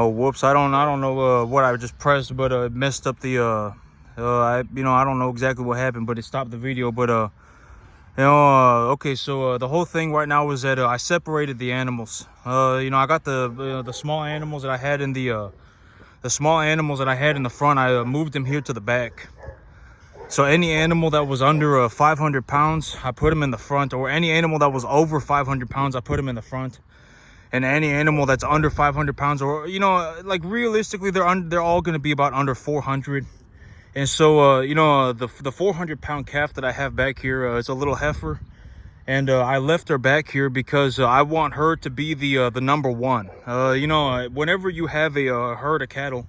Oh, whoops! I don't know what I just pressed, but it messed up the I don't know exactly what happened, but it stopped the video. But okay, so the whole thing right now is that I separated the animals. I got the small animals that I had in the small animals that I had in the front. I moved them here to the back. So any animal that was under 500 pounds, I put them in the front, or any animal that was over 500 pounds, I put them in the front. And any animal that's under 500 pounds, or like realistically, they're all going to be about under 400. And so the 400-pound calf that I have back here is a little heifer, and I left her back here because I want her to be the number one. Whenever you have a herd of cattle,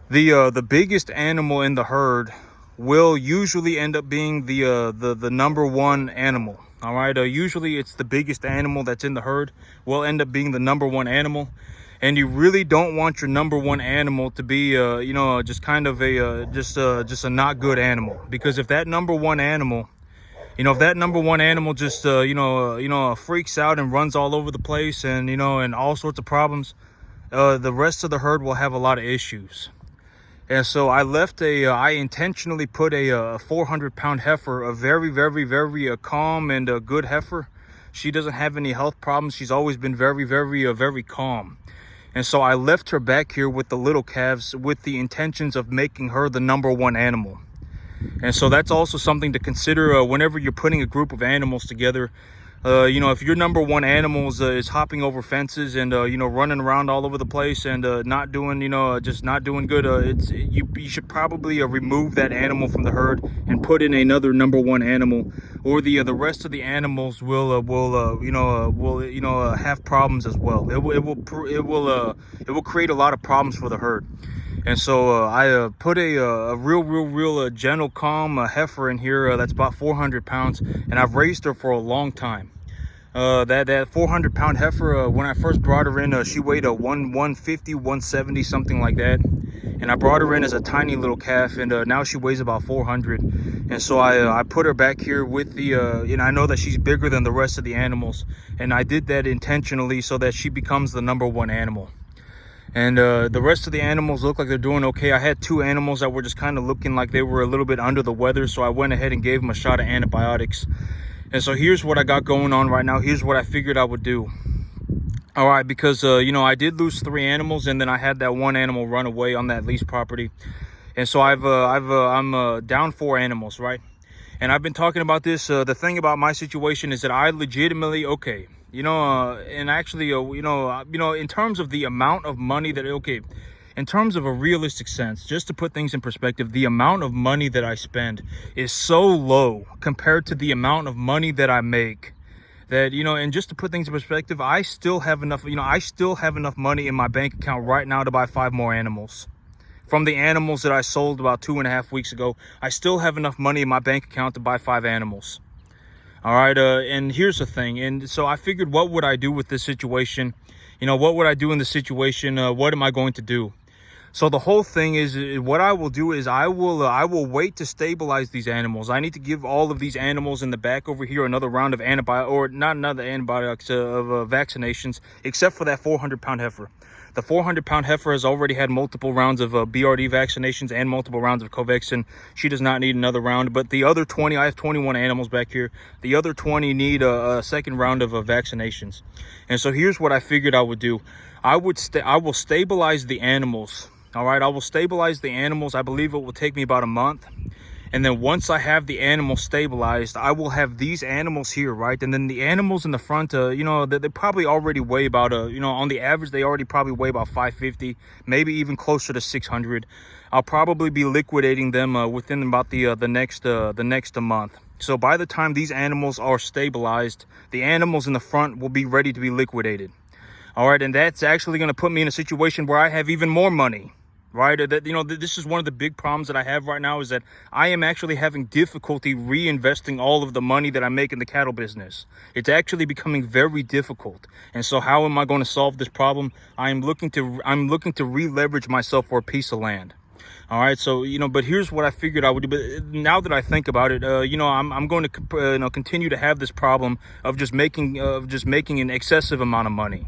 the biggest animal in the herd will usually end up being the number one animal. All right, usually it's the biggest animal that's in the herd will end up being the number one animal. And you really don't want your number one animal to be just kind of just a not good animal, because if that number one animal just freaks out and runs all over the place and all sorts of problems, the rest of the herd will have a lot of issues. And so I intentionally put a 400-pound heifer, a very, very, very calm and a good heifer. She doesn't have any health problems. She's always been very, very, very calm. And so I left her back here with the little calves with the intentions of making her the number one animal. And so that's also something to consider whenever you're putting a group of animals together. If your number one animal is hopping over fences and running around all over the place and not doing just not doing good, you should probably remove that animal from the herd and put in another number one animal, or the rest of the animals will have problems as well. It will create a lot of problems for the herd. And so I put a real gentle, calm heifer in here that's about 400 pounds, and I've raised her for a long time. That 400-pound heifer, when I first brought her in, she weighed a 150, 170, something like that. And I brought her in as a tiny little calf, and now she weighs about 400. And so I put her back here with and I know that she's bigger than the rest of the animals, and I did that intentionally so that she becomes the number one animal. And the rest of the animals look like they're doing okay. I had two animals that were just kind of looking like they were a little bit under the weather, so I went ahead and gave them a shot of antibiotics. And so here's what I got going on right now. Here's what I figured I would do. All right, because I did lose 3 animals, and then I had that one animal run away on that lease property. And so I'm down 4 animals, right? And I've been talking about this. The thing about my situation is that I legitimately, in terms of the amount of money that, in terms of a realistic sense, just to put things in perspective, the amount of money that I spend is so low compared to the amount of money that I make that, and just to put things in perspective, I still have enough money in my bank account right now to buy 5 more animals. From the animals that I sold about 2.5 weeks ago, I still have enough money in my bank account to buy 5 animals. All right, and here's the thing. And so I figured, what would I do with this situation? What would I do in this situation? What am I going to do? So the whole thing is, what I will do is I will wait to stabilize these animals. I need to give all of these animals in the back over here another round of vaccinations, except for that 400-pound heifer. The 400-pound heifer has already had multiple rounds of BRD vaccinations and multiple rounds of Covaxin. She does not need another round. But the other 20, I have 21 animals back here. The other 20 need a second round of vaccinations. And so here's what I figured I would do. I will stabilize the animals. All right, I will stabilize the animals. I believe it will take me about a month. And then once I have the animals stabilized, I will have these animals here, right? And then the animals in the front, they probably already weigh about, on the average, they already probably weigh about 550, maybe even closer to 600. I'll probably be liquidating them within about the next month. So by the time these animals are stabilized, the animals in the front will be ready to be liquidated. All right, and that's actually going to put me in a situation where I have even more money. Right, this is one of the big problems that I have right now, is that I am actually having difficulty reinvesting all of the money that I make in the cattle business. It's actually becoming very difficult. And so how am I going to solve this problem? I'm looking to re-leverage myself for a piece of land. All right, so but here's what I figured I would do. But now that I think about it, I'm going to continue to have this problem of just making an excessive amount of money.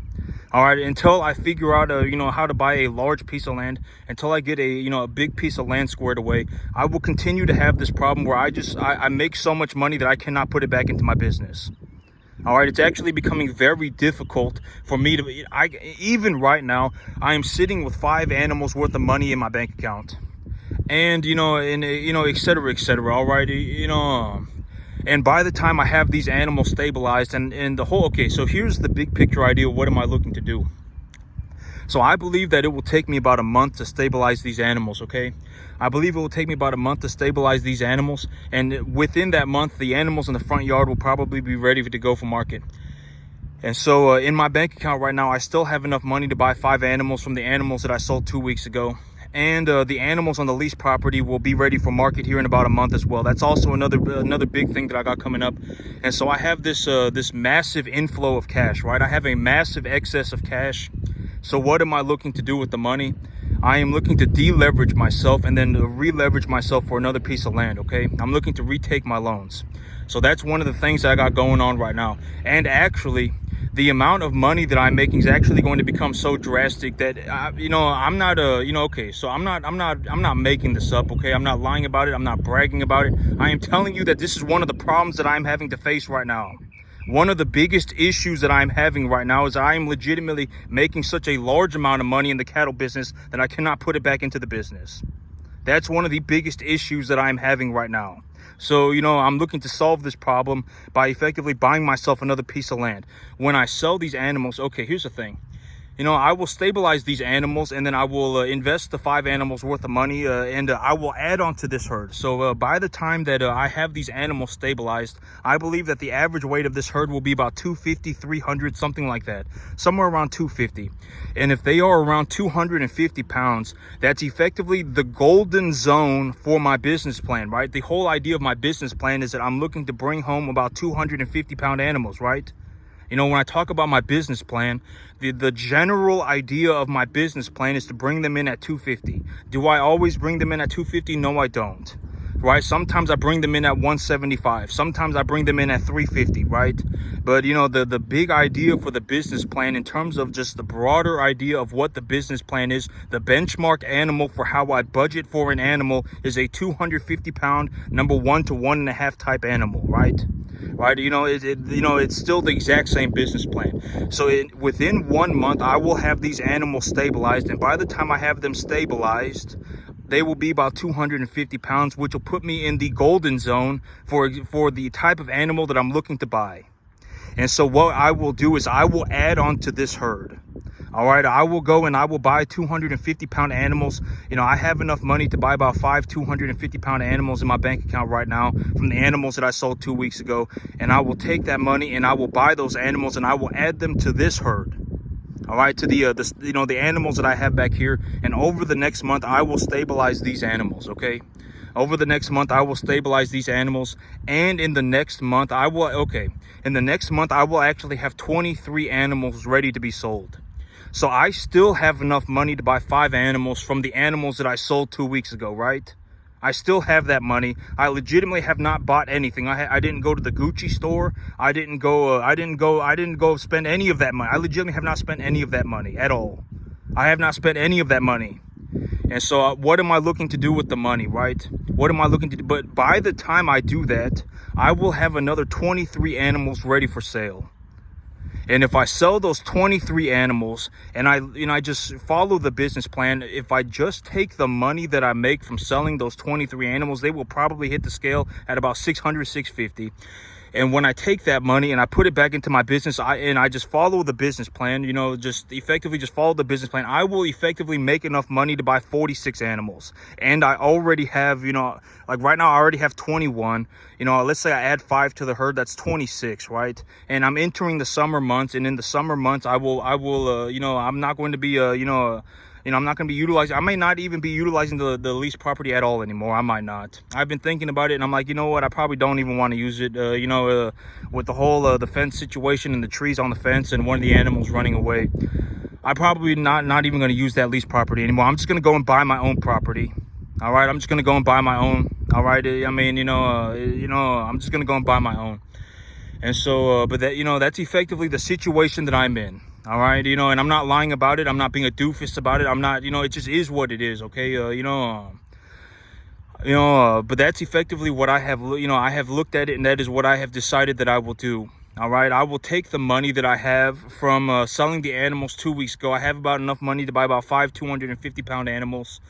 All right, until I figure out how to buy a large piece of land, until I get a big piece of land squared away, I will continue to have this problem where I make so much money that I cannot put it back into my business. All right, it's actually becoming very difficult for me to. Even right now, I am sitting with 5 animals worth of money in my bank account, and et cetera, et cetera. All right, and by the time I have these animals stabilized and the whole. Okay, so here's the big picture idea. What am I looking to do? So I believe that it will take me about a month to stabilize these animals, okay? I believe it will take me about a month to stabilize these animals. And within that month, the animals in the front yard will probably be ready to go for market. And so in my bank account right now, I still have enough money to buy 5 animals from the animals that I sold 2 weeks ago. And the animals on the lease property will be ready for market here in about a month as well. That's also another big thing that I got coming up. And so I have this massive inflow of cash, right? I have a massive excess of cash. So what am I looking to do with the money? I am looking to deleverage myself and then re-leverage myself for another piece of land, okay? I'm looking to retake my loans. So that's one of the things that I got going on right now. And actually, the amount of money that I'm making is actually going to become so drastic that I'm not okay, so I'm not making this up, okay? I'm not lying about it. I'm not bragging about it. I am telling you that this is one of the problems that I'm having to face right now. One of the biggest issues that I'm having right now is I am legitimately making such a large amount of money in the cattle business that I cannot put it back into the business. That's one of the biggest issues that I'm having right now. So, I'm looking to solve this problem by effectively buying myself another piece of land. When I sell these animals, okay, here's the thing. I will stabilize these animals and then I will invest the 5 animals worth of money and I will add on to this herd. So by the time that I have these animals stabilized, I believe that the average weight of this herd will be about 250, 300, something like that. Somewhere around 250. And if they are around 250 pounds, that's effectively the golden zone for my business plan, right? The whole idea of my business plan is that I'm looking to bring home about 250 pound animals, right? When I talk about my business plan, the general idea of my business plan is to bring them in at 250. Do I always bring them in at 250? No, I don't. Right? Sometimes I bring them in at 175. Sometimes I bring them in at 350, right? But, the big idea for the business plan in terms of just the broader idea of what the business plan is, the benchmark animal for how I budget for an animal is a 250 pound number 1 to 1.5 type animal, right? Right, it's still the exact same business plan. So within 1 month, I will have these animals stabilized, and by the time I have them stabilized, they will be about 250 pounds, which will put me in the golden zone for the type of animal that I'm looking to buy. And so what I will do is I will add on to this herd. All right, I will go and I will buy 250 pound animals. I have enough money to buy about 5 250 pound animals in my bank account right now from the animals that I sold 2 weeks ago. And I will take that money and I will buy those animals and I will add them to this herd. All right, to the animals that I have back here. And over the next month, I will stabilize these animals, okay? Over the next month, I will stabilize these animals. And in the next month, I will actually have 23 animals ready to be sold. So I still have enough money to buy 5 animals from the animals that I sold 2 weeks ago, right? I still have that money. I legitimately have not bought anything. I didn't go to the Gucci store. I didn't go spend any of that money. I legitimately have not spent any of that money at all. I have not spent any of that money. And so what am I looking to do with the money, right? What am I looking to do? But by the time I do that, I will have another 23 animals ready for sale. And if I sell those 23 animals and I just follow the business plan, if I just take the money that I make from selling those 23 animals, they will probably hit the scale at about 600, 650. And when I take that money and I put it back into my business, I just follow the business plan, just effectively just follow the business plan, I will effectively make enough money to buy 46 animals. And I already have, like right now I already have 21. Let's say I add 5 to the herd, that's 26, right? And I'm entering the summer months, and in the summer months I will I'm not going to be I'm not going to be utilizing, I may not even be utilizing the lease property at all anymore. I might not. I've been thinking about it and I'm like, you know what, I probably don't even want to use it, with the whole, the fence situation and the trees on the fence and one of the animals running away. I'm probably not even going to use that lease property anymore. I'm just going to go and buy my own property. All right, I'm just gonna go and buy my own. All right, I mean, I'm just gonna go and buy my own. And so, but that, that's effectively the situation that I'm in. All right, and I'm not lying about it. I'm not being a doofus about it. I'm not, it just is what it is. Okay, but that's effectively what I have. I have looked at it, and that is what I have decided that I will do. All right, I will take the money that I have from selling the animals 2 weeks ago. I have about enough money to buy about 5 250-pound animals.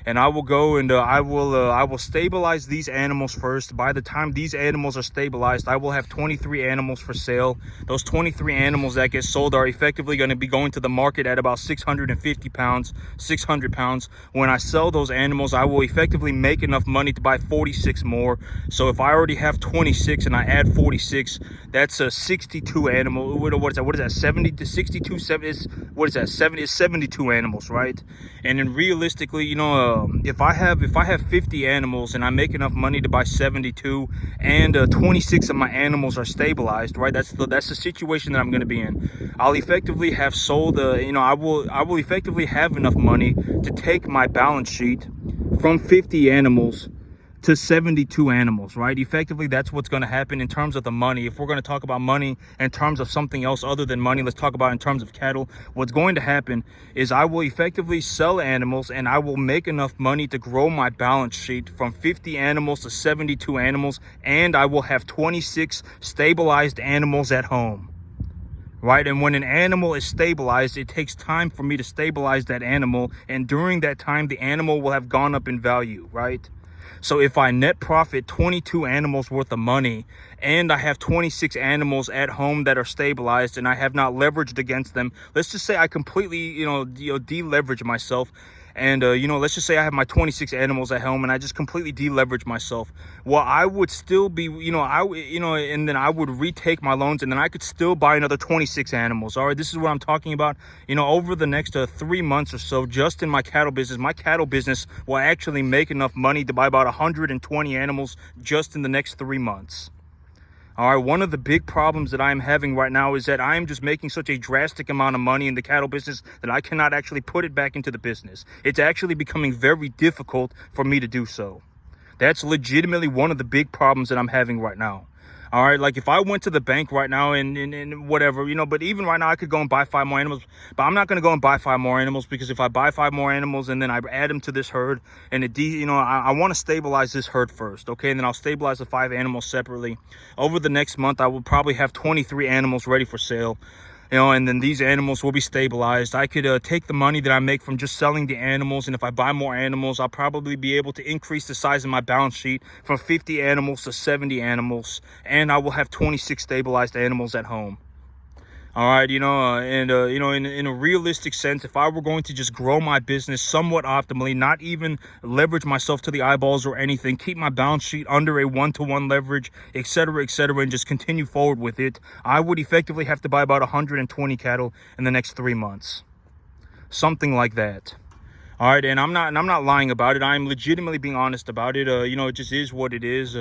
And I will go and I will stabilize these animals first. By the time these animals are stabilized, I will have 23 animals for sale. Those 23 animals that get sold are effectively going to be going to the market at about 650 pounds, 600 pounds. When I sell those animals, I will effectively make enough money to buy 46 more. So if I already have 26 and I add 46, that's a 62 animal. What is that? What is that? 70 to 62? What is that? 70 is 72 animals, right? And then realistically, if I have 50 animals and I make enough money to buy 72, and 26 of my animals are stabilized, right? That's the situation that I'm going to be in. I'll effectively have sold. I will effectively have enough money to take my balance sheet from 50 animals to 72 animals, right? Effectively, that's what's going to happen in terms of the money. If we're going to talk about money in terms of something else other than money, let's talk about in terms of cattle. What's going to happen is I will effectively sell animals, and I will make enough money to grow my balance sheet from 50 animals to 72 animals, and I will have 26 stabilized animals at home. Right, and when an animal is stabilized, it takes time for me to stabilize that animal, and during that time, the animal will have gone up in value, right? So if I net profit 22 animals worth of money, and I have 26 animals at home that are stabilized, and I have not leveraged against them, let's just say I completely, deleverage myself. And, let's just say I have my 26 animals at home and I just completely deleverage myself. Well, I would still be, and then I would retake my loans, and then I could still buy another 26 animals. All right, this is what I'm talking about. Over the next 3 months or so, just in my cattle business will actually make enough money to buy about 120 animals just in the next 3 months. All right, one of the big problems that I'm having right now is that I am just making such a drastic amount of money in the cattle business that I cannot actually put it back into the business. It's actually becoming very difficult for me to do so. That's legitimately one of the big problems that I'm having right now. All right, like if I went to the bank right now and whatever, but even right now I could go and buy 5 more animals, but I'm not going to go and buy 5 more animals, because if I buy 5 more animals and then I add them to this herd, and I want to stabilize this herd first, okay? And then I'll stabilize the 5 animals separately. Over the next month, I will probably have 23 animals ready for sale. And then these animals will be stabilized. I could take the money that I make from just selling the animals, and if I buy more animals, I'll probably be able to increase the size of my balance sheet from 50 animals to 70 animals, and I will have 26 stabilized animals at home. All right, in a realistic sense, if I were going to just grow my business somewhat optimally, not even leverage myself to the eyeballs or anything, keep my balance sheet under a 1-to-1 leverage, etc., and just continue forward with it, I would effectively have to buy about 120 cattle in the next 3 months. Something like that. All right, and I'm not lying about it. I'm legitimately being honest about it. It just is what it is.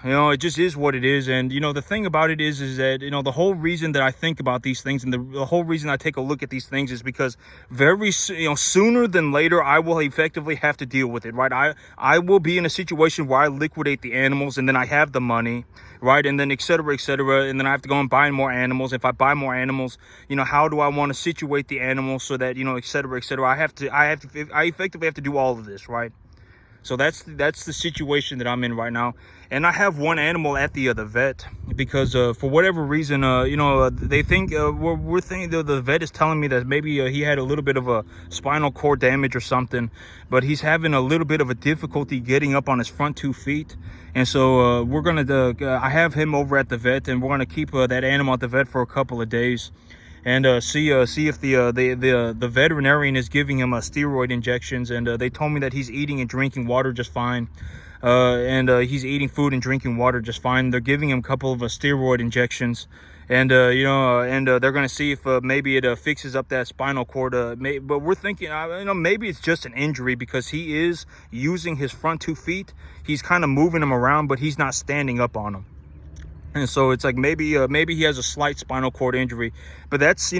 It just is what it is. And the thing about it is that the whole reason that I think about these things, and the whole reason I take a look at these things, is because very sooner than later I will effectively have to deal with it, right? I will be in a situation where I liquidate the animals, and then I have the money, right? And then etc., and then I have to go and buy more animals. If I buy more animals, how do I want to situate the animals so that etc., I effectively have to do all of this, right? So that's the situation that I'm in right now. And I have one animal at the vet, because for whatever reason, they think we're thinking the vet is telling me that maybe he had a little bit of a spinal cord damage or something, but he's having a little bit of a difficulty getting up on his front 2 feet. And so we're gonna I have him over at the vet, and we're gonna keep that animal at the vet for a couple of days, and see if the veterinarian is giving him steroid injections. And they told me that he's eating and drinking water just fine, and he's eating food and drinking water just fine. They're giving him a couple of steroid injections, and they're gonna see if maybe it fixes up that spinal cord. But we're thinking, maybe it's just an injury, because he is using his front 2 feet. He's kind of moving them around, but he's not standing up on them. And so it's like maybe he has a slight spinal cord injury, but that's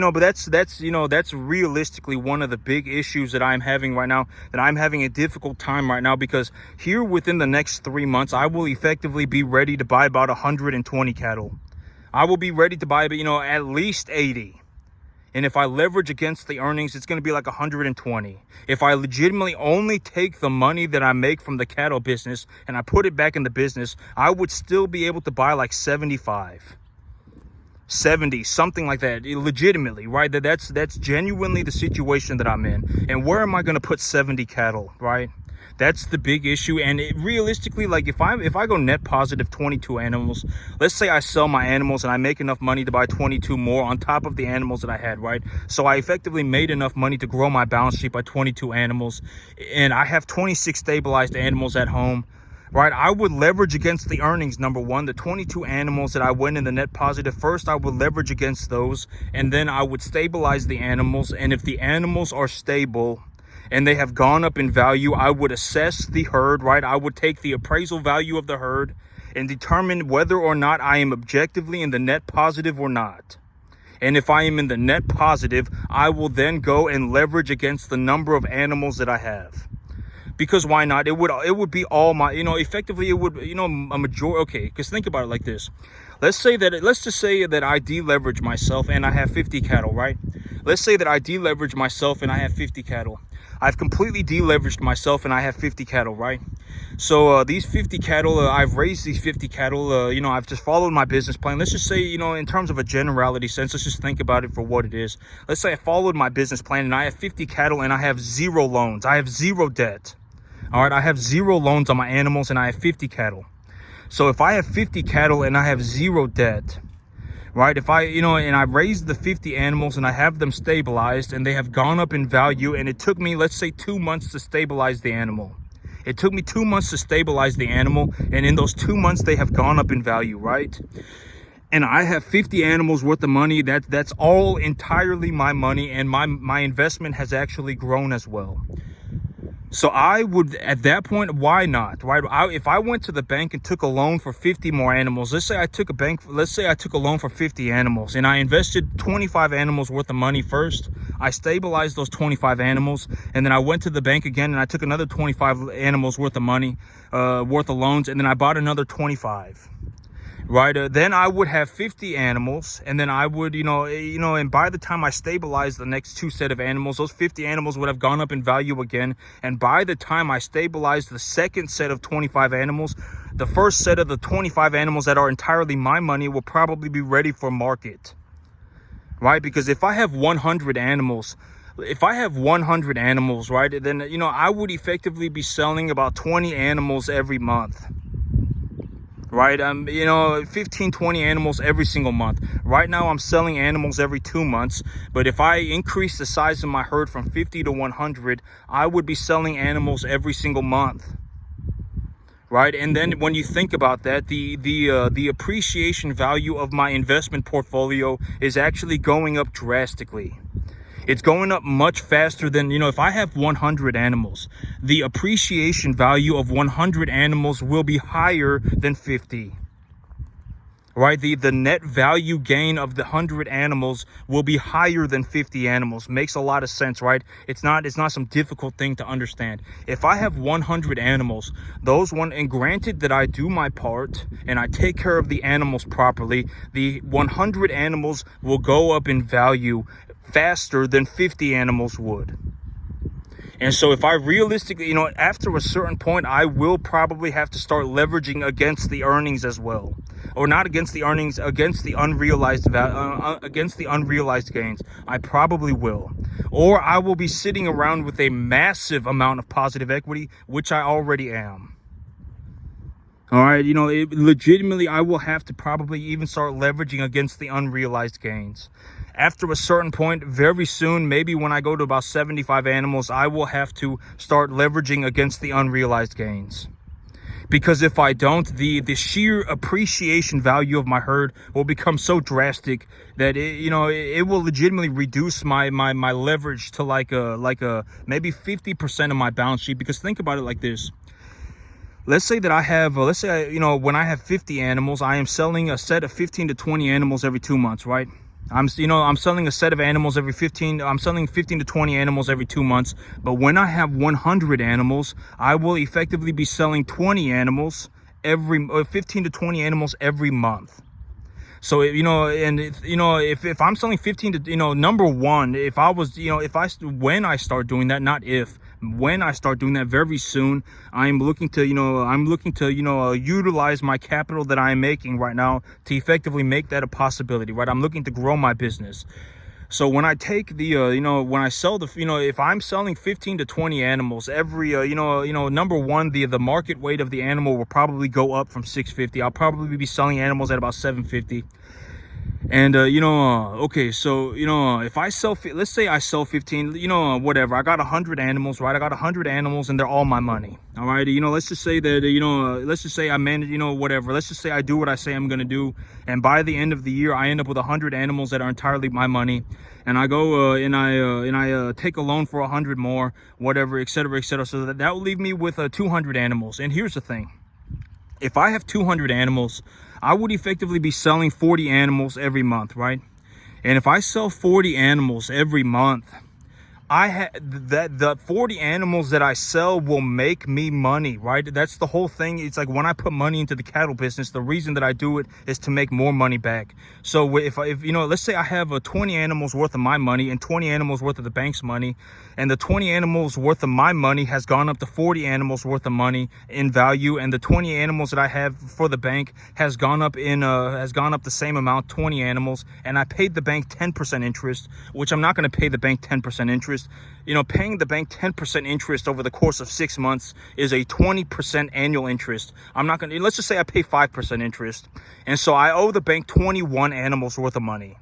realistically one of the big issues that I'm having right now, that I'm having a difficult time right now, because here within the next 3 months, I will effectively be ready to buy about 120 cattle. I will be ready to buy, at least 80. And if I leverage against the earnings, it's going to be like 120. If I legitimately only take the money that I make from the cattle business and I put it back in the business, I would still be able to buy like 75, 70, something like that, legitimately, right? That's genuinely the situation that I'm in. And where am I going to put 70 cattle, right? That's the big issue. And realistically, like if I go net positive 22 animals, let's say I sell my animals and I make enough money to buy 22 more on top of the animals that I had, right? So I effectively made enough money to grow my balance sheet by 22 animals, and I have 26 stabilized animals at home, right? I would leverage against the earnings. Number one, the 22 animals that I went in the net positive, first I would leverage against those, and then I would stabilize the animals. And if the animals are stable and they have gone up in value, I would assess the herd, right? I would take the appraisal value of the herd and determine whether or not I am objectively in the net positive or not. And if I am in the net positive, I will then go and leverage against the number of animals that I have. Because why not? It would be all my, effectively it would, a majority. Okay, because think about it like this. Let's just say that I deleverage myself and I have 50 cattle, right? Let's say that I deleverage myself and I have 50 cattle. I've completely deleveraged myself and I have 50 cattle, right? So these 50 cattle, I've raised these 50 cattle, I've just followed my business plan. Let's just say, in terms of a generality sense, let's just think about it for what it is. Let's say I followed my business plan and I have 50 cattle and I have 0 loans. I have 0 debt. All right, I have 0 loans on my animals and I have 50 cattle. So if I have 50 cattle and I have 0 debt, right? If I, and I raised the 50 animals and I have them stabilized and they have gone up in value, and it took me, let's say, 2 months to stabilize the animal. It took me 2 months to stabilize the animal, and in those 2 months they have gone up in value, right? And I have 50 animals worth of money. That's all entirely my money, and my investment has actually grown as well. So I would, at that point, why not, right? If I went to the bank and took a loan for 50 more animals, let's say I took a loan for 50 animals and I invested 25 animals worth of money first. I stabilized those 25 animals, and then I went to the bank again and I took another 25 animals worth of money, worth of loans, and then I bought another 25. Right, then I would have 50 animals, and then I would, and by the time I stabilized the next 2 set of animals, those 50 animals would have gone up in value again. And by the time I stabilized the second set of 25 animals, the first set of the 25 animals that are entirely my money will probably be ready for market, right? Because if I have 100 animals, right, then, I would effectively be selling about 20 animals every month. Right, 15, 20 animals every single month. Right now I'm selling animals every 2 months, but if I increase the size of my herd from 50 to 100, I would be selling animals every single month. Right, and then when you think about that, the appreciation value of my investment portfolio is actually going up drastically. It's going up much faster than, if I have 100 animals, the appreciation value of 100 animals will be higher than 50. Right? The net value gain of the 100 animals will be higher than 50 animals. Makes a lot of sense, right? It's not some difficult thing to understand. If I have 100 animals, and granted that I do my part and I take care of the animals properly, the 100 animals will go up in value faster than 50 animals would. And so if I realistically, after a certain point, I will probably have to start leveraging against the earnings as well. Or not against the earnings, against the unrealized gains. I probably will. Or I will be sitting around with a massive amount of positive equity, which I already am. All right, legitimately, I will have to probably even start leveraging against the unrealized gains. After a certain point, very soon, maybe when I go to about 75 animals, I will have to start leveraging against the unrealized gains. Because if I don't, the sheer appreciation value of my herd will become so drastic that it will legitimately reduce my leverage to like a maybe 50% of my balance sheet. Because think about it like this. let's say that I have, when I have 50 animals, I am selling a set of 15 to 20 animals every 2 months, right? I'm selling a set of animals I'm selling 15 to 20 animals every 2 months. But when I have 100 animals, I will effectively be selling 20 animals 15 to 20 animals every month. So, if I'm selling 15 to, number one, if I was, when I start doing that, not if, when I start doing that very soon, I'm looking to, utilize my capital that I'm making right now to effectively make that a possibility, right? I'm looking to grow my business. So when I take the, when I sell the, if I'm selling 15 to 20 animals every, number one, the market weight of the animal will probably go up from 650. I'll probably be selling animals at about 750. And, okay, so, if I sell, let's say I sell 15, whatever, I got 100 animals, right? I got 100 animals and they're all my money. All right. Let's just say that, let's just say I manage, whatever. Let's just say I do what I say I'm going to do. And by the end of the year, I end up with 100 animals that are entirely my money. And I go, and I take a loan for 100 more, whatever, et cetera, et cetera. So that will leave me with 200 animals. And here's the thing. If I have 200 animals, I would effectively be selling 40 animals every month, right? And if I sell 40 animals every month, the 40 animals that I sell will make me money, right? That's the whole thing. It's like when I put money into the cattle business, the reason that I do it is to make more money back. So if let's say I have 20 animals worth of my money and 20 animals worth of the bank's money, and the 20 animals worth of my money has gone up to 40 animals worth of money in value, and the 20 animals that I have for the bank has gone up the same amount, 20 animals, and I paid the bank 10% interest, which I'm not going to pay the bank 10% interest. Paying the bank 10% interest over the course of 6 months is a 20% annual interest. I'm not going to, let's just say I pay 5% interest. And so I owe the bank 21 animals worth of money.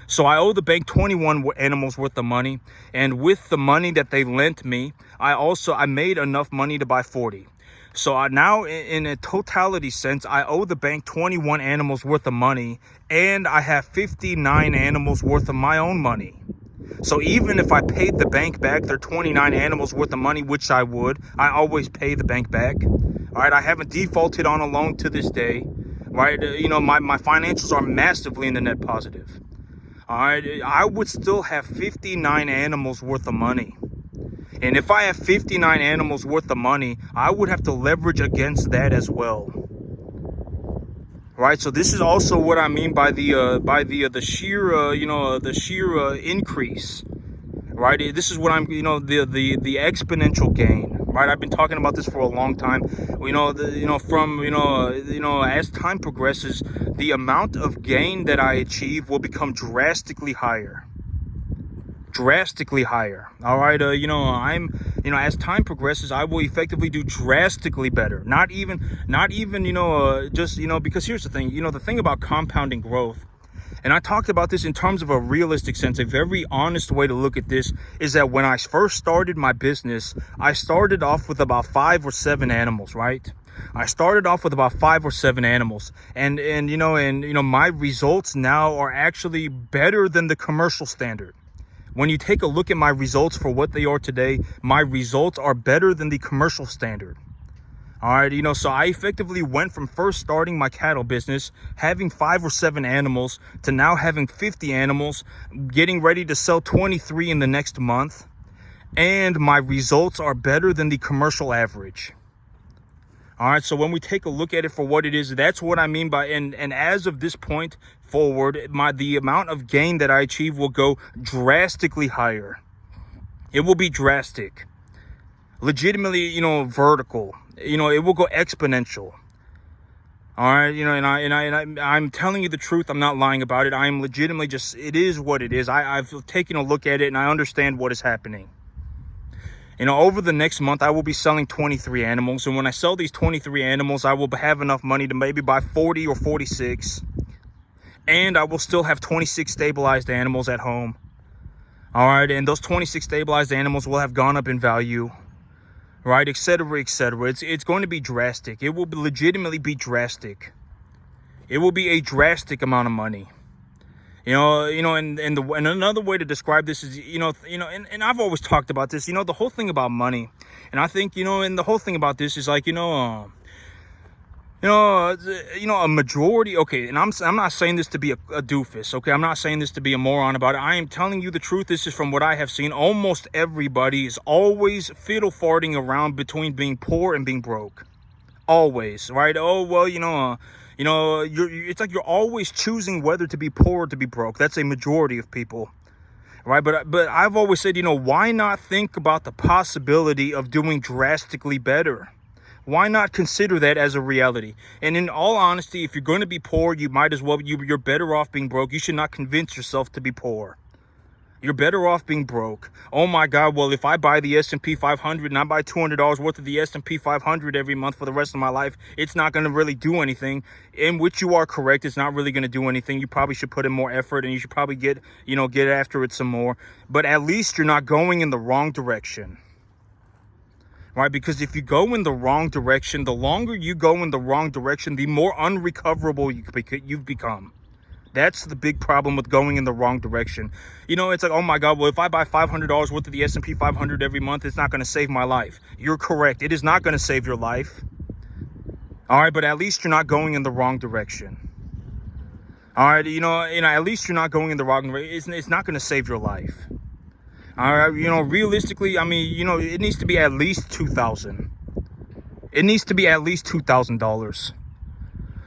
So I owe the bank 21 animals worth of money. And with the money that they lent me, I made enough money to buy 40. So now in a totality sense, I owe the bank 21 animals worth of money, and I have 59 animals worth of my own money. So even if I paid the bank back their 29 animals worth of money, which I would, I always pay the bank back. All right, I haven't defaulted on a loan to this day. Right, my financials are massively in the net positive. All right, I would still have 59 animals worth of money. And if I have 59 animals worth of money, I would have to leverage against that as well. Right, so this is also what I mean by the sheer increase. Right, this is what I'm the exponential gain. Right, I've been talking about this for a long time. As time progresses, the amount of gain that I achieve will become drastically higher. All right, as time progresses, I will effectively do drastically better. Not even because here's the thing. The thing about compounding growth, and I talked about this in terms of a realistic sense, a very honest way to look at this is that when I first started my business, I started off with about 5 or 7 animals, right? I started off with about 5 or 7 animals, and my results now are actually better than the commercial standard. When you take a look at my results for what they are today, my results are better than the commercial standard. All right, so I effectively went from first starting my cattle business, having 5 or 7 animals, to now having 50 animals, getting ready to sell 23 in the next month. And my results are better than the commercial average. All right, so when we take a look at it for what it is, that's what I mean by, and as of this point forward, the amount of gain that I achieve will go drastically higher. It will be drastic, legitimately, vertical. It will go exponential. All right, I'm telling you the truth. I'm not lying about it. I am legitimately it is what it is. I've taken a look at it and I understand what is happening. Over the next month, I will be selling 23 animals. And when I sell these 23 animals, I will have enough money to maybe buy 40 or 46. And I will still have 26 stabilized animals at home. All right. And those 26 stabilized animals will have gone up in value. Right. Et cetera, et cetera. It's going to be drastic. It will legitimately be drastic. It will be a drastic amount of money. And another way to describe this is, and I've always talked about this, the whole thing about money. And I think, and the whole thing about this is like, A majority. Okay, and I'm not saying this to be a doofus. Okay, I'm not saying this to be a moron about it. I am telling you the truth. This is from what I have seen. Almost everybody is always fiddle farting around between being poor and being broke. Always, right? Oh well, it's like you're always choosing whether to be poor or to be broke. That's a majority of people, right? But I've always said, why not think about the possibility of doing drastically better? Why not consider that as a reality? And in all honesty, if you're going to be poor, you might as well, you're better off being broke. You should not convince yourself to be poor. You're better off being broke. Oh my God, well, if I buy the S&P 500 and I buy $200 worth of the S&P 500 every month for the rest of my life, it's not going to really do anything. In which you are correct, it's not really going to do anything. You probably should put in more effort and you should probably get after it some more. But at least you're not going in the wrong direction. Right? Because if you go in the wrong direction, the longer you go in the wrong direction, the more unrecoverable you've become. That's the big problem with going in the wrong direction. It's like, oh my God, well, if I buy $500 worth of the S&P 500 every month, it's not going to save my life. You're correct. It is not going to save your life. All right, but at least you're not going in the wrong direction. All right, at least you're not going in the wrong direction. It's not going to save your life. All right, realistically, I mean, it needs to be at least $2,000. It needs to be at least $2,000.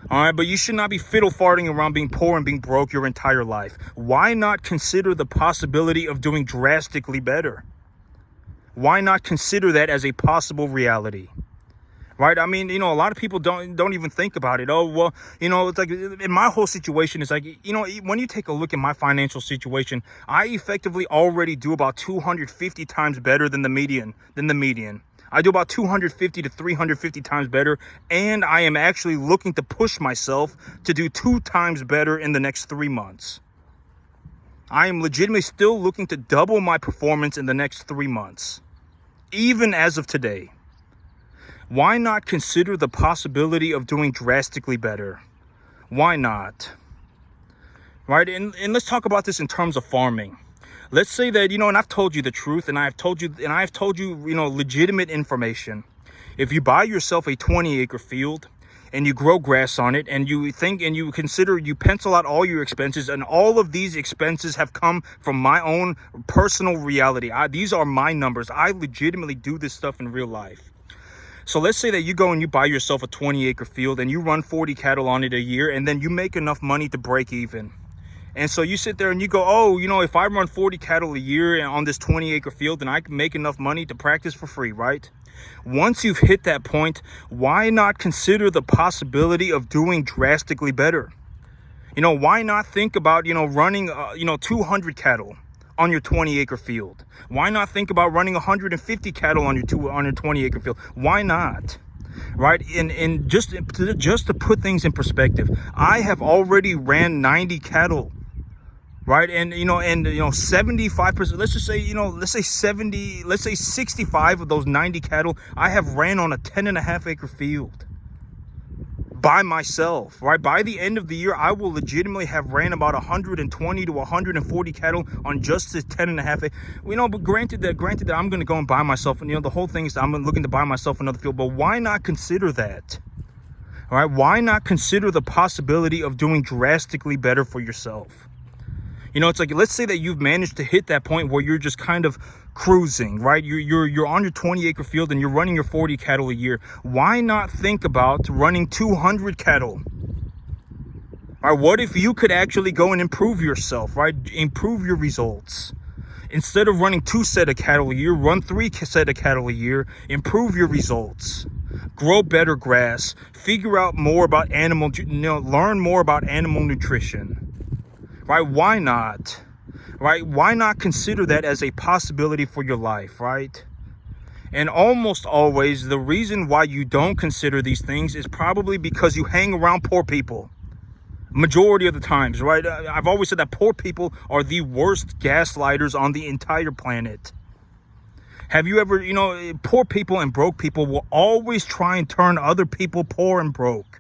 All right, but you should not be fiddle farting around being poor and being broke your entire life. Why not consider the possibility of doing drastically better? Why not consider that as a possible reality? Right? I mean, a lot of people don't even think about it. Oh, well, it's like in my whole situation, it's like, when you take a look at my financial situation, I effectively already do about 250 times better than the median. I do about 250 to 350 times better. And I am actually looking to push myself to do 2 times better in the next 3 months. I am legitimately still looking to double my performance in the next 3 months, even as of today. Why not consider the possibility of doing drastically better? Why not? Right? And let's talk about this in terms of farming. Let's say that, and I've told you the truth, and I've told you, legitimate information. If you buy yourself a 20-acre field and you grow grass on it, and you pencil out all your expenses, and all of these expenses have come from my own personal reality. These are my numbers. I legitimately do this stuff in real life. So let's say that you go and you buy yourself a 20-acre field and you run 40 cattle on it a year, and then you make enough money to break even. And so you sit there and you go, oh, if I run 40 cattle a year on this 20-acre field, then I can make enough money to practice for free, right? Once you've hit that point, why not consider the possibility of doing drastically better? Why not think about, running, 200 cattle on your 20-acre field? Why not think about running 150 cattle on your 20-acre field? Why not? Right? And just to put things in perspective, I have already ran 90 cattle. Right? And 75%, let's say 65 of those 90 cattle I have ran on a 10.5-acre field by myself. Right? By the end of the year, I will legitimately have ran about 120 to 140 cattle on just this 10.5 acre. But granted that I'm going to go and buy myself, the whole thing is I'm looking to buy myself another field. But why not consider that? All right? Why not consider the possibility of doing drastically better for yourself? It's like, let's say that you've managed to hit that point where you're just kind of cruising, right? You're on your 20-acre field and you're running your 40 cattle a year. Why not think about running 200 cattle? All right, what if you could actually go and improve yourself, right? Improve your results. Instead of running 2 set of cattle a year, run 3 set of cattle a year. Improve your results. Grow better grass. Figure out more about learn more about animal nutrition. Right? Why not? Right? Why not consider that as a possibility for your life, right? And almost always, the reason why you don't consider these things is probably because you hang around poor people. Majority of the times, right? I've always said that poor people are the worst gaslighters on the entire planet. Have you ever, poor people and broke people will always try and turn other people poor and broke.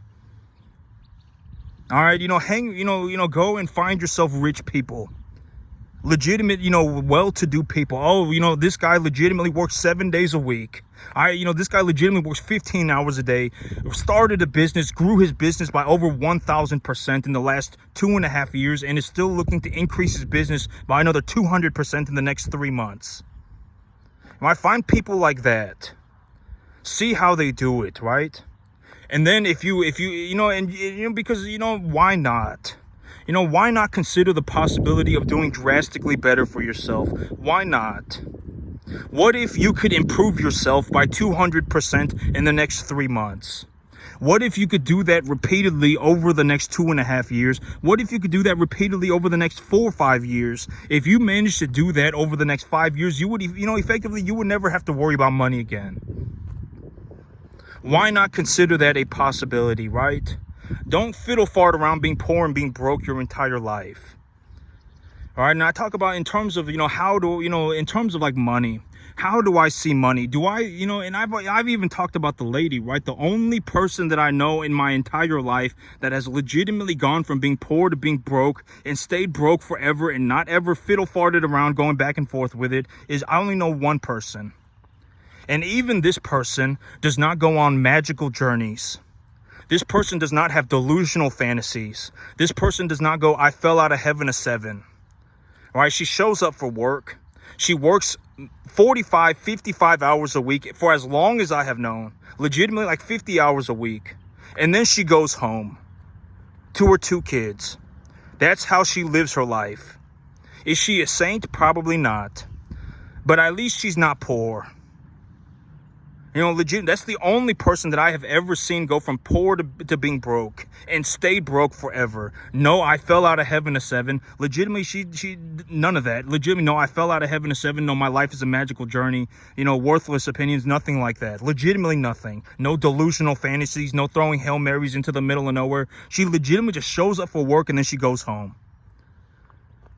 All right, go and find yourself rich people. legitimate, well-to-do people. Oh, this guy legitimately works 7 days a week. This guy legitimately works 15 hours a day, started a business, grew his business by over 1,000% in the last 2.5 years, and is still looking to increase his business by another 200% in the next 3 months. And I find people like that, see how they do it, right? And then if you because why not? Why not consider the possibility of doing drastically better for yourself? Why not? What if you could improve yourself by 200% in the next 3 months? What if you could do that repeatedly over the next 2.5 years? What if you could do that repeatedly over the next 4 or 5 years? If you managed to do that over the next 5 years, you would, effectively, you would never have to worry about money again. Why not consider that a possibility, right? Don't fiddle fart around being poor and being broke your entire life. All right, and I talk about in terms of, in terms of like money. How do I see money? Do I, and I've even talked about the lady, right? The only person that I know in my entire life that has legitimately gone from being poor to being broke and stayed broke forever and not ever fiddle farted around going back and forth with it is, I only know one person. And even this person does not go on magical journeys. This person does not have delusional fantasies. This person does not go, I fell out of heaven a 7. All right, she shows up for work. She works 45, 55 hours a week for as long as I have known. Legitimately like 50 hours a week. And then she goes home to her 2 kids. That's how she lives her life. Is she a saint? Probably not. But at least she's not poor. Legit, that's the only person that I have ever seen go from poor to being broke and stay broke forever. No, I fell out of heaven a 7. Legitimately, she none of that. Legitimately, no, I fell out of heaven a 7. No, my life is a magical journey. Worthless opinions, nothing like that. Legitimately nothing. No delusional fantasies, no throwing Hail Marys into the middle of nowhere. She legitimately just shows up for work and then she goes home.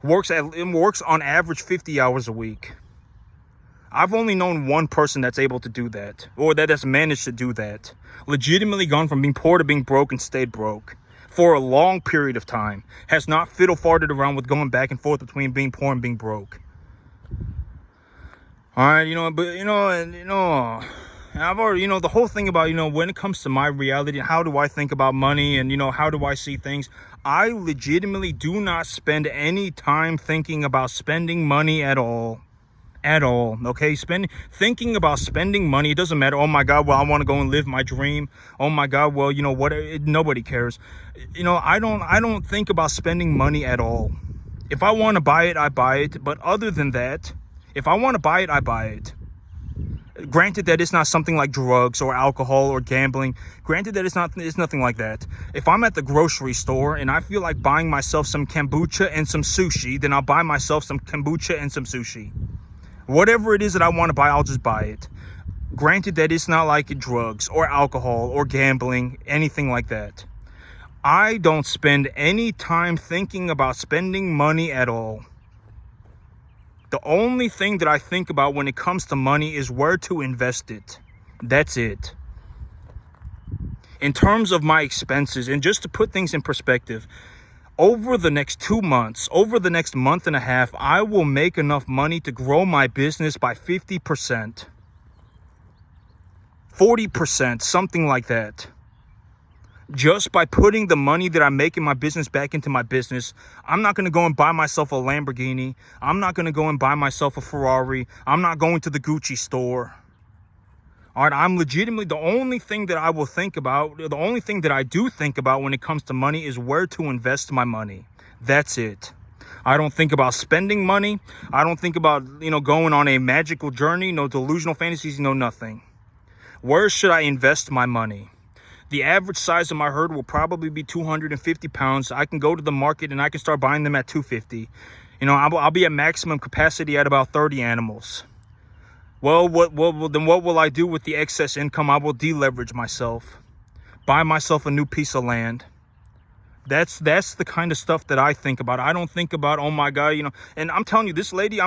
Works on average 50 hours a week. I've only known one person that's able to do that, or that has managed to do that. Legitimately gone from being poor to being broke and stayed broke for a long period of time. Has not fiddle farted around with going back and forth between being poor and being broke. All right, I've already, the whole thing about, when it comes to my reality, how do I think about money and, how do I see things? I legitimately do not spend any time thinking about spending money at all. Okay, thinking about spending money, it doesn't matter. Oh my God, well, I want to go and live my dream. Oh my God, well, nobody cares. I don't think about spending money at all. If I want to buy it, I buy it. But other than that, if I want to buy it, I buy it. Granted that it's not something like drugs or alcohol or gambling. Granted that it's nothing like that. If I'm at the grocery store and I feel like buying myself some kombucha and some sushi, then I'll buy myself some kombucha and some sushi. Whatever it is that I want to buy, I'll just buy it. Granted that it's not like drugs or alcohol or gambling, anything like that. I don't spend any time thinking about spending money at all. The only thing that I think about when it comes to money is where to invest it. That's it. In terms of my expenses, and just to put things in perspective, over the next 2 months, over the next month and a half, I will make enough money to grow my business by 50%, 40%, something like that. Just by putting the money that I make in my business back into my business. I'm not going to go and buy myself a Lamborghini. I'm not going to go and buy myself a Ferrari. I'm not going to the Gucci store. All right, I'm legitimately, the only thing that I will think about, the only thing that I do think about when it comes to money is where to invest my money. That's it. I don't think about spending money. I don't think about, going on a magical journey. No delusional fantasies, no nothing. Where should I invest my money? The average size of my herd will probably be 250 pounds. I can go to the market and I can start buying them at 250. I'll be at maximum capacity at about 30 animals. Well, then what will I do with the excess income? I will deleverage myself, buy myself a new piece of land. That's the kind of stuff that I think about. I don't think about, oh my God, and I'm telling you, this lady,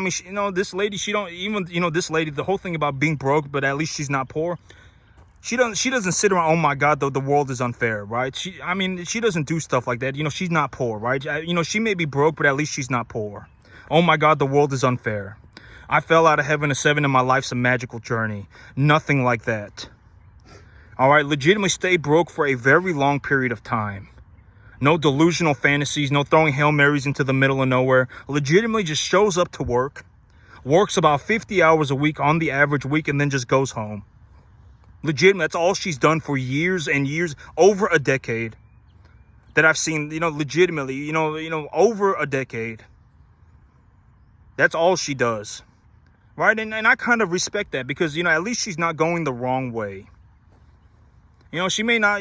this lady, she don't even, this lady, the whole thing about being broke, but at least she's not poor. She doesn't sit around, oh my God, the world is unfair, right? She doesn't do stuff like that. She's not poor, right? She may be broke, but at least she's not poor. Oh my God, the world is unfair. I fell out of heaven to 7 and my life's a magical journey. Nothing like that. All right, legitimately stay broke for a very long period of time. No delusional fantasies, no throwing Hail Marys into the middle of nowhere. Legitimately just shows up to work, works about 50 hours a week on the average week, and then just goes home. Legitimately, that's all she's done for years and years, over a decade that I've seen, legitimately, over a decade. That's all she does. Right? And I kind of respect that because, at least she's not going the wrong way. She may not,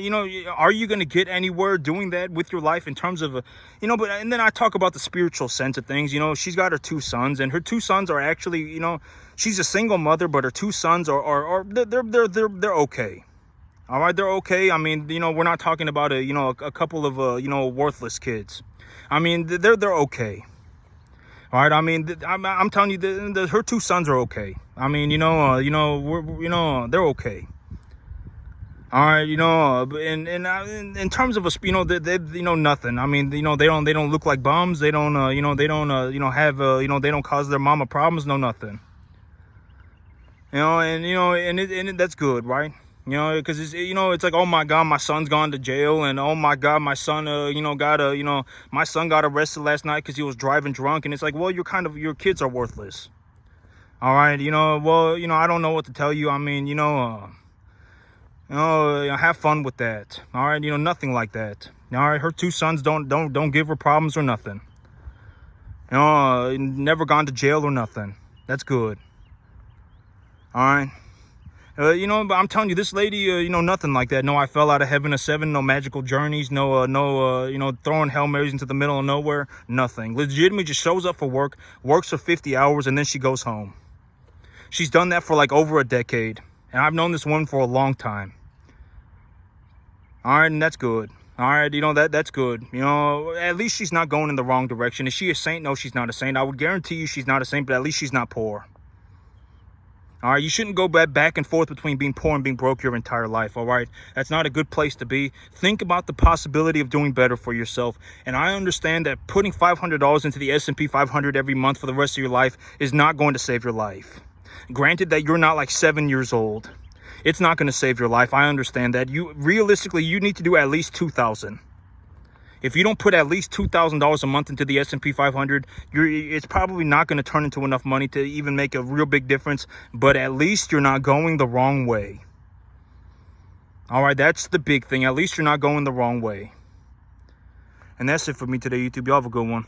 are you going to get anywhere doing that with your life in terms of, but, and then I talk about the spiritual sense of things. She's got her 2 sons, and her 2 sons are actually, she's a single mother, but her 2 sons are they're okay. All right, they're okay. I mean, we're not talking about a couple of, worthless kids. I mean, they're okay. All right, I mean, I'm telling you, her 2 sons are okay. I mean, they're okay. All right, in terms of they nothing. I mean, they don't look like bums. They don't, have, they don't cause their mama problems. No, nothing. That's good, right? Because it's like, oh my God, my son's gone to jail, and oh my God, my son, my son got arrested last night because he was driving drunk, and it's like, well, your kids are worthless. All right, I don't know what to tell you. I mean, have fun with that. All right, nothing like that. All right, her 2 sons don't give her problems or nothing. Never gone to jail or nothing. That's good. All right. But I'm telling you, this lady, nothing like that. No, I fell out of heaven to 7. No magical journeys. No, throwing Hail Marys into the middle of nowhere. Nothing. Legitimately just shows up for work, works for 50 hours, and then she goes home. She's done that for like over a decade. And I've known this woman for a long time. All right, and that's good. All right, that's good. At least she's not going in the wrong direction. Is she a saint? No, she's not a saint. I would guarantee you she's not a saint, but at least she's not poor. All right, you shouldn't go back and forth between being poor and being broke your entire life, all right? That's not a good place to be. Think about the possibility of doing better for yourself. And I understand that putting $500 into the S&P 500 every month for the rest of your life is not going to save your life. Granted that you're not like 7 years old. It's not going to save your life. I understand that. Realistically, you need to do at least $2,000. If you don't put at least $2,000 a month into the S&P 500, it's probably not going to turn into enough money to even make a real big difference. But at least you're not going the wrong way. All right, that's the big thing. At least you're not going the wrong way. And that's it for me today, YouTube. Y'all have a good one.